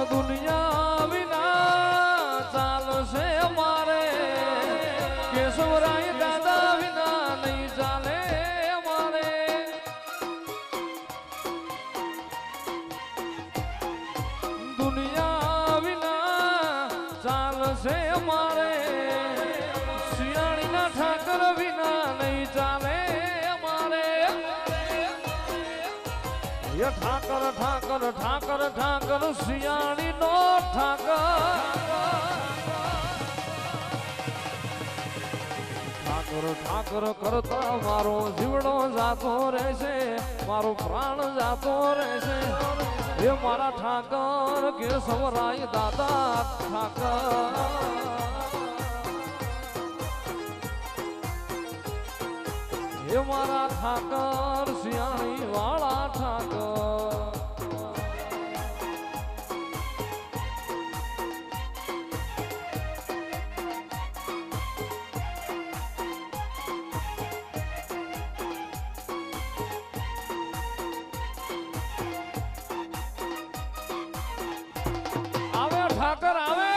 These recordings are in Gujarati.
દુનિયા વિના ચાલશે અમારે કેશવરાય દાદા વિના નહીં ચાલે અમારે દુનિયા વિના ચાલશે અમારે શિયાળીના ઠાકર વિના નહીં ચાલે અમારે ઠાકર ઠાકર ઠાકર ઠાકર શિયાળી નો ઠાકર ઠાકર કરતા મારો જીવડો જાતો રહેશે મારો પ્રાણ જાતો રહેશે એ મારા ઠાકર કેશવરાય દાદા ઠાકર એ મારા ઠાકર શિયાળી વાળા ઠાકર આવે ઠાકર આવે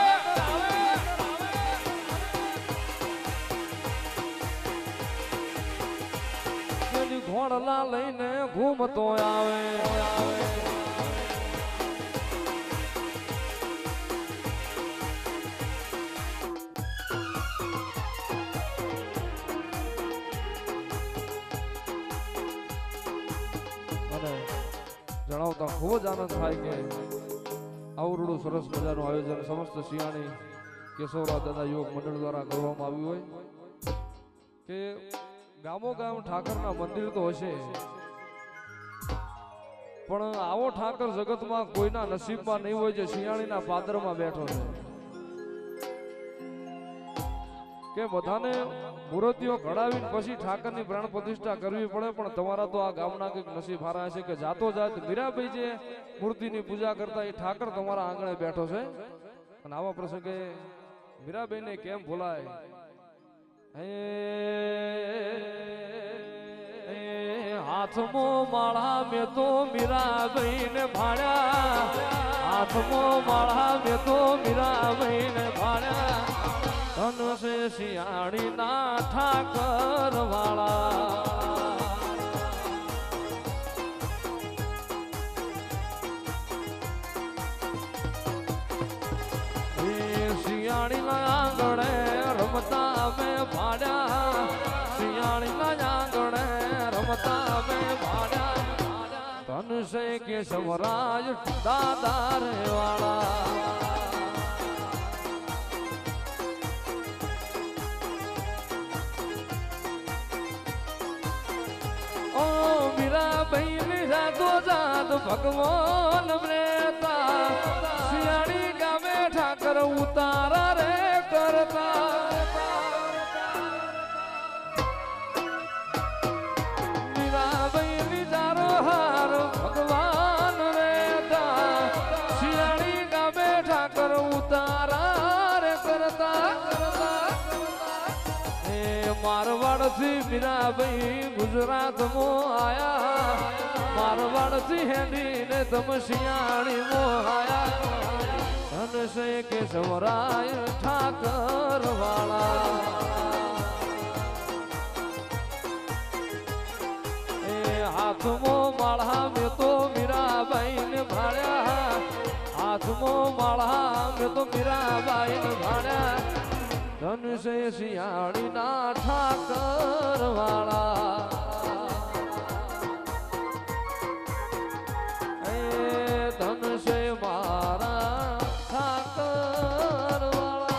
ઘોડલા લઈને ઘૂમતો આવે જણાવતા ખૂબ જ આનંદ થાય કે આવરડું સરસ મજાનું આયોજન સમસ્ત શિયાળી કેશવરાય દાદા યુવક મંડળ દ્વારા કરવામાં આવ્યું હોય કે ગામો ગામ ઠાકરના મંદિર તો હશે પણ આવો ઠાકર જગતમાં કોઈના નસીબમાં નહીં હોય જે શિયાળીના પાદરમાં બેઠો છે કે બધાને મૂર્તિઓ ઘડાવીને પછી ઠાકરની પ્રાણ પ્રતિષ્ઠા કરવી પડે પણ તમારા તો આ ગામના કંઈક નસીબ હારા છે કે જાતો જાત મીરાબાઈ જે મૂર્તિની પૂજા કરતા એ ઠાકર તમારા આંગણે બેઠો છે અને આવા પ્રસંગે મીરાબાઈને કેમ ભૂલાય હાથમો માળા મેં તો મીરાબાઈને ભાડ્યા હાથમો માળા મેં તો મીરાબાઈને ભાડ્યા ધન છે શિયાળીના ઠાકર વાળા શિયાળીના આંગણે રમતા મેં ભાડ્યા શિયાળીના આંગણે રમતા મેં ભાડ્યા ધન છે કેશવરાય દાદા રે વાળા ઓ મીરાબાઈ મીરા તો જાત ભગવાન રહેતા શિયાળી ગામે ઠાકર ઉતારા રે કરતા મીરાબાઈ લીધારો હાર ભગવાન રહેતા શિયાળી ગામે ઠાકર ઉતારા રે કરતા મારવાડ થી મીરાબાઈ ગુજરાત મો આયા મારવાડ થી હેડી ને તમ શિયાળી મો આયા ધન છે કેશવરાય ઠાકર વાળા એ હાથમો માળા મેં તો મીરાબાઈ ને ભાડ્યા હાથમો માળા મેં તો મીરાબાઈ ને ભાડ્યા ધન છે શિયાળીના ઠાકર વાળા એ ધન છે મારા ઠાકર વાળા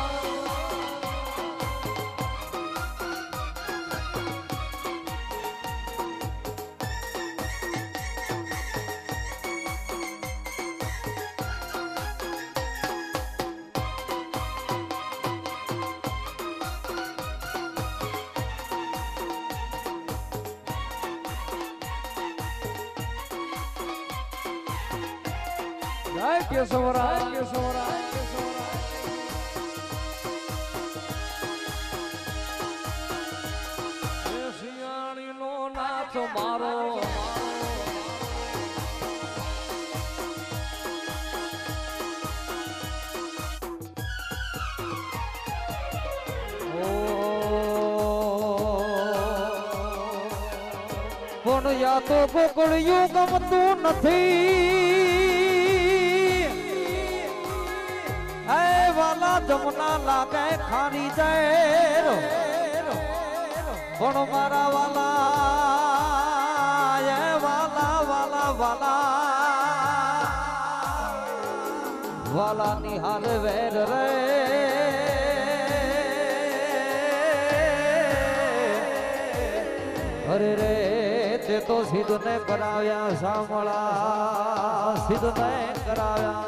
જય કેશવરાય કેશવરાય કેશવરાય શિયાળી નો નાથ મારો ગોણિયા તો ગોકળિયું ગમતું નથી હે વાલા જમના લાગે ખારી જાય પણ મારા વાલા એ વાલા વાલા વાલા વાલા નિહાલ વેર રે અરે રે તે તો સિદ્ધને કરાવ્યા સાંભળા સિદ્ધને કરાવ્યા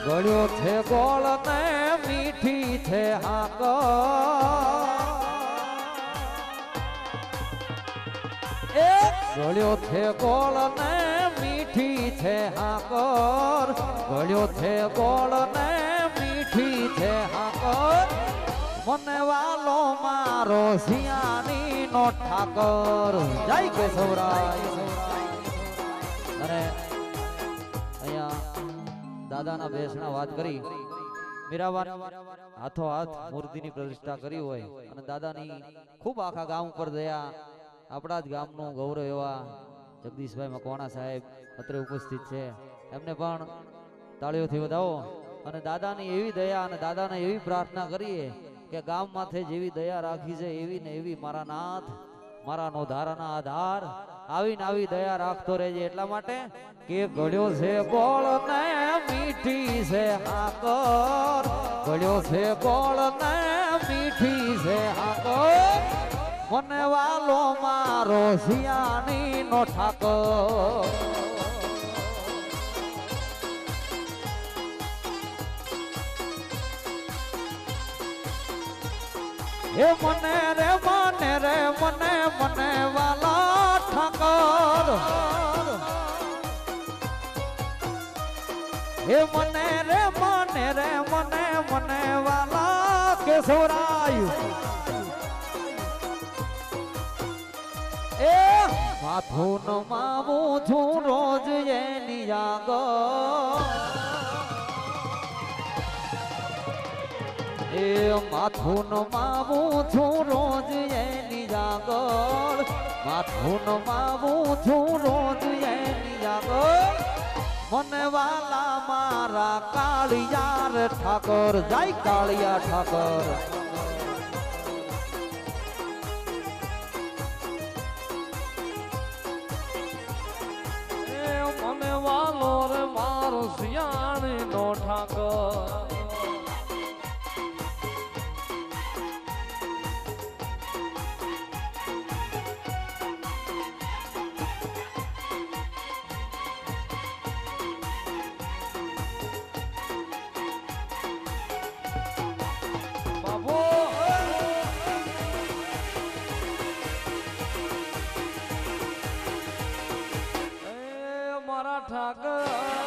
ગળ્યો છે ગોળ ને મીઠી છે હાક ગળ્યો છે ગોળ ને મીઠી છે હાકર ગળ્યો છે ગોળ ને મીઠી છે હાકર મને વાલો મારો સિયાની નો ઠાકર જય કેશવરાય અને અહીંયા દાદાના બેસણા વાત કરી મીરાબાન હાથો હાથ મૂર્તિની પ્રતિષ્ઠા કરી હોય અને દાદાની ખૂબ આખા ગામ ઉપર દયા આપણા જ ગામનું ગૌરવ એવા જગદીશભાઈ મકવાણા સાહેબ અત્રે ઉપસ્થિત છે એમને પણ તાળીઓથી વધાવો અને દાદાની એવી દયા અને દાદાને એવી પ્રાર્થના કરીએ કે ગામ માથે જેવી દયા રાખી છે એવી ને એવી મારા નાથ મારા નો ધારાના આધાર આવીને આવી દયા રાખતો રહેજે એટલા માટે કે ગળ્યો છે ગોળ ને મીઠી છે હાકર ગળ્યો છે ગોળ ને મીઠી છે હાકર મને વાલો મારો સિયાની નો ઠાકર એ મને રે મને મને વાલા ઠાકર એ મને રે મને વાલા કેશવરાય એ માથું નમાવું છું રોજ એની આગળ એ માથું નમાવું છું રોજ એની આગળ માથું નમાવું છું રોજ એની આગળ મને વાલા મારા કાળિયાર ઠાકર જય કાળિયા ઠાકર મને વાલો રે મારો સિયાણી નો ઠાકર ઠાકર